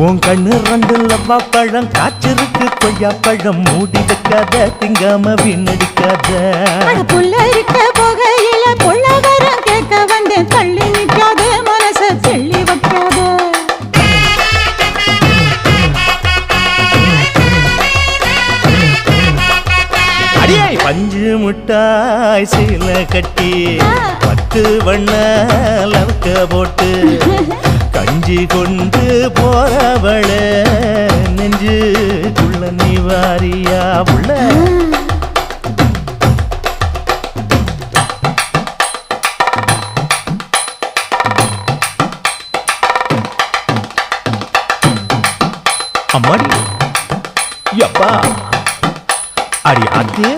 உன் கண்ணு ரெண்டு லவ்வா பழம் காய்ச்சிருக்கு கொய்யா பழம் மூடி வைக்காத திங்காம வீணடிக்காத புள்ள இருக்க போகையில புள்ள வரம் கேட்க வந்தேன் தள்ளி நிற்காத மனச தெள்ளி வைக்காத அடியே பஞ்சு முட்டாய் சீல கட்டி 10 வண்ண லவக்க போட்டு கஞ்சி கொண்டு போறவள நெஞ்சுக்குள்ள நீ வாரியா உள்ள அம்மாடி யப்பா அடி ஆத்தே